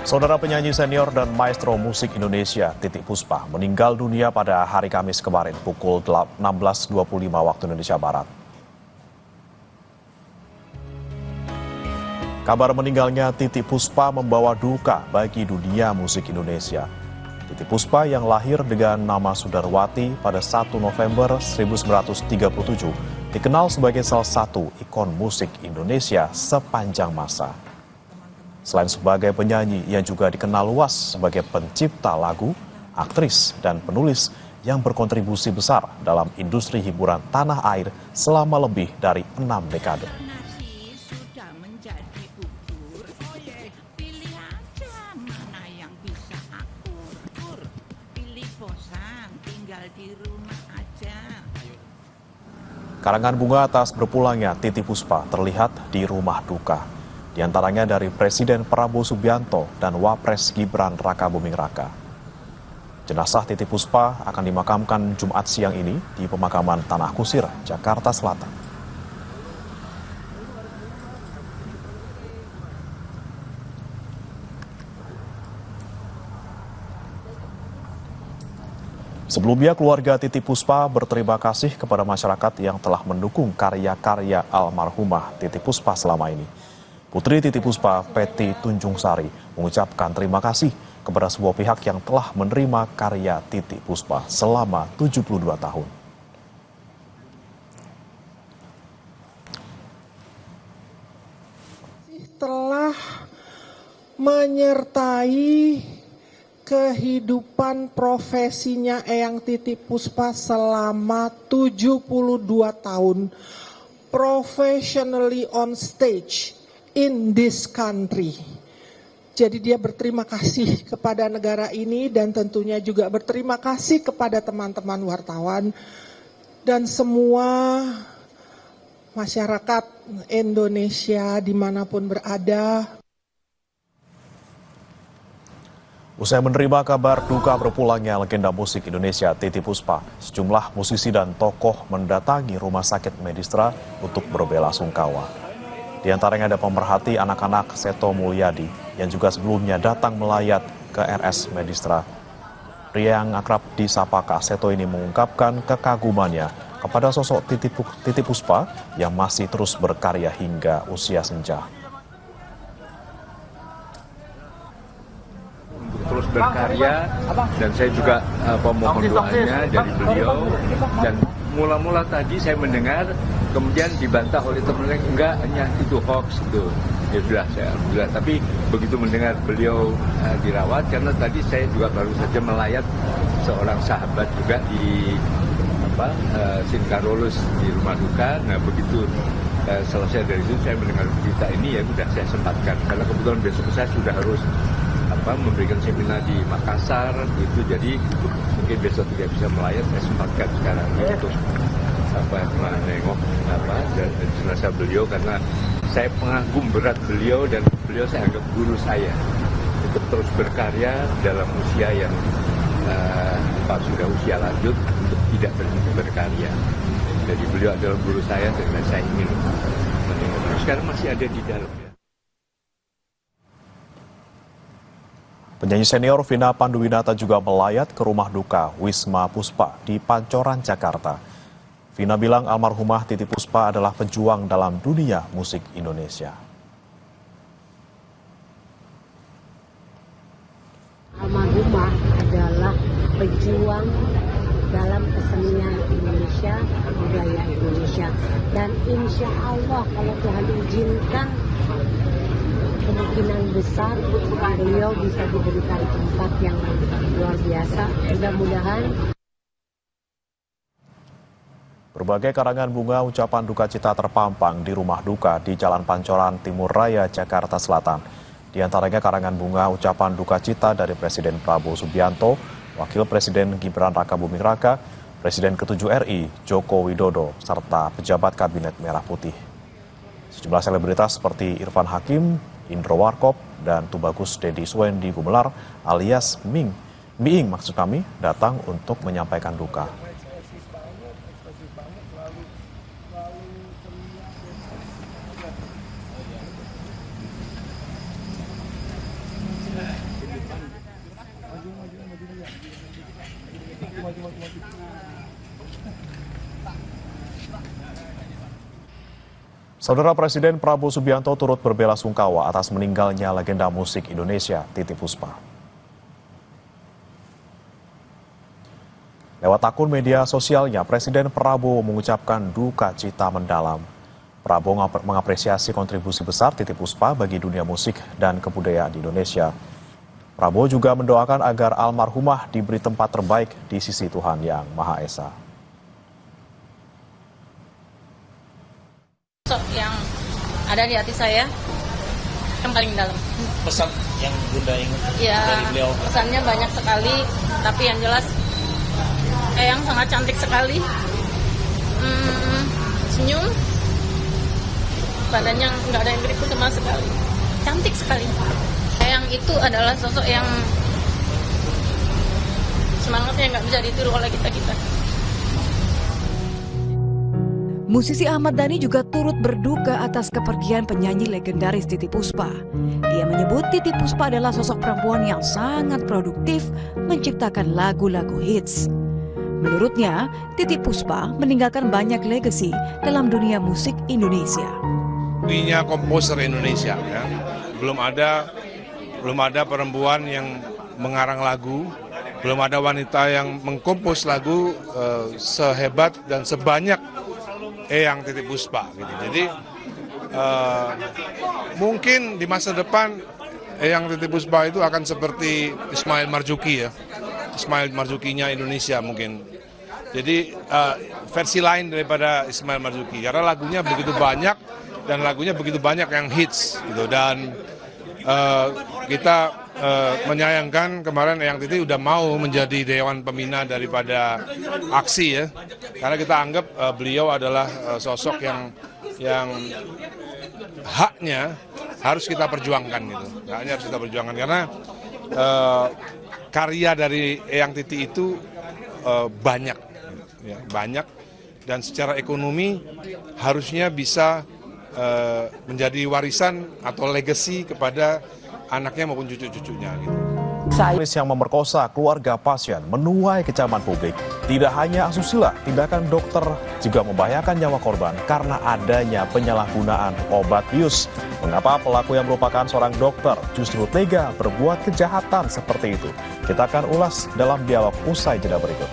Saudara penyanyi senior dan maestro musik Indonesia, Titiek Puspa, meninggal dunia pada hari Kamis kemarin pukul 16.25 waktu Indonesia Barat. Kabar meninggalnya Titiek Puspa membawa duka bagi dunia musik Indonesia. Titiek Puspa yang lahir dengan nama Sudarwati pada 1 November 1937 dikenal sebagai salah satu ikon musik Indonesia sepanjang masa. Selain sebagai penyanyi, ia juga dikenal luas sebagai pencipta lagu, aktris, dan penulis yang berkontribusi besar dalam industri hiburan tanah air selama lebih dari 6 dekade. Karangan bunga atas berpulangnya Titiek Puspa terlihat di rumah duka. Di antaranya dari Presiden Prabowo Subianto dan Wapres Gibran Rakabuming Raka. Jenazah Titiek Puspa akan dimakamkan Jumat siang ini di pemakaman Tanah Kusir, Jakarta Selatan. Sebelumnya, keluarga Titiek Puspa berterima kasih kepada masyarakat yang telah mendukung karya-karya almarhumah Titiek Puspa selama ini. Putri Titiek Puspa, Peti Tunjung Sari, mengucapkan terima kasih kepada sebuah pihak yang telah menerima karya Titiek Puspa selama 72 tahun. Telah menyertai kehidupan profesinya Eyang Titiek Puspa selama 72 tahun professionally on stage in this country. Jadi dia berterima kasih kepada negara ini dan tentunya juga berterima kasih kepada teman-teman wartawan dan semua masyarakat Indonesia dimanapun berada. Usai menerima kabar duka berpulangnya legenda musik Indonesia Titiek Puspa, sejumlah musisi dan tokoh mendatangi Rumah Sakit Medistra untuk berbela-sungkawa. Di antaranya ada pemerhati anak-anak Seto Mulyadi yang juga sebelumnya datang melayat ke RS Medistra. Pria yang akrab disapa Kak Seto ini mengungkapkan kekagumannya kepada sosok Titiek Puspa yang masih terus berkarya hingga usia senja. Terus berkarya dan saya juga pemohon doanya dari beliau, dan mula-mula tadi saya mendengar kemudian dibantah oleh teman-teman, enggak, hanya itu hoax itu. Ya sudah, saya alhamdulillah. Tapi begitu mendengar beliau dirawat, karena tadi saya juga baru saja melayat seorang sahabat juga di Sinkarolus di rumah duka. Nah begitu selesai dari itu saya mendengar berita ini, ya sudah saya sempatkan karena kebetulan besok saya sudah harus memberikan seminar di Makassar gitu, jadi mungkin besok tidak bisa melayat, saya sempatkan sekarang untuk menengok jenazah beliau, karena saya pengagum berat beliau dan beliau saya anggap guru saya untuk terus berkarya dalam usia yang sudah usia lanjut untuk tidak berhenti berkarya. Jadi beliau adalah guru saya dan saya ingin menengok. Sekarang masih ada di dalam. Penyanyi senior Vina Panduwinata juga melayat ke rumah duka Wisma Puspa di Pancoran, Jakarta. Vina bilang almarhumah Titiek Puspa adalah pejuang dalam dunia musik Indonesia. Almarhumah adalah pejuang dalam kesenian Indonesia, budaya Indonesia. Dan insya Allah kalau Tuhan izinkan, kemungkinan besar beliau bisa diberikan tempat yang luar biasa. Mudah-mudahan. Berbagai karangan bunga ucapan duka cita terpampang di rumah duka di Jalan Pancoran Timur Raya, Jakarta Selatan. Di antaranya karangan bunga ucapan duka cita dari Presiden Prabowo Subianto, Wakil Presiden Gibran Rakabuming Raka, Presiden ke-7 RI Joko Widodo, serta pejabat Kabinet Merah Putih. Sejumlah selebritas seperti Irfan Hakim, Indro Warkop, dan Tubagus Dedi Suendi Gumelar alias Miing datang untuk menyampaikan duka. Saudara Presiden Prabowo Subianto turut berbelasungkawa atas meninggalnya legenda musik Indonesia, Titiek Puspa. Lewat akun media sosialnya, Presiden Prabowo mengucapkan duka cita mendalam. Prabowo mengapresiasi kontribusi besar Titiek Puspa bagi dunia musik dan kebudayaan di Indonesia. Prabowo juga mendoakan agar almarhumah diberi tempat terbaik di sisi Tuhan Yang Maha Esa. Sosok yang ada di hati saya yang paling dalam. Pesan yang Bunda ingat dari beliau? Pesannya banyak sekali, tapi yang jelas yang sangat cantik sekali. Senyum, badannya nggak ada yang keriput sama sekali. Cantik sekali. Yang itu adalah sosok yang semangatnya nggak bisa ditiru oleh kita-kita. Musisi Ahmad Dhani juga turut berduka atas kepergian penyanyi legendaris Titiek Puspa. Dia menyebut Titiek Puspa adalah sosok perempuan yang sangat produktif menciptakan lagu-lagu hits. Menurutnya, Titiek Puspa meninggalkan banyak legasi dalam dunia musik Indonesia. Punya komposer Indonesia, ya. Belum ada perempuan yang mengarang lagu, belum ada wanita yang mengkompos lagu sehebat dan sebanyak Eyang Titiek Puspa gitu. Jadi mungkin di masa depan Eyang Titiek Puspa itu akan seperti Ismail Marzuki ya. Ismail Marzukinya Indonesia mungkin. Jadi versi lain daripada Ismail Marzuki karena lagunya begitu banyak dan lagunya begitu banyak yang hits gitu. Dan kita menyayangkan kemarin Eyang Titiek udah mau menjadi Dewan Pembina daripada aksi ya, karena kita anggap beliau adalah sosok yang haknya harus kita perjuangkan gitu, haknya harus kita perjuangkan karena karya dari Eyang Titiek itu banyak, ya, banyak dan secara ekonomi harusnya bisa menjadi warisan atau legacy kepada anaknya maupun cucu-cucunya. Gitu. Polis yang memerkosa keluarga pasien menuai kecaman publik. Tidak hanya asusila, tindakan dokter juga membahayakan nyawa korban karena adanya penyalahgunaan obat bius. Mengapa pelaku yang merupakan seorang dokter justru tega berbuat kejahatan seperti itu? Kita akan ulas dalam dialog usai jeda berikut.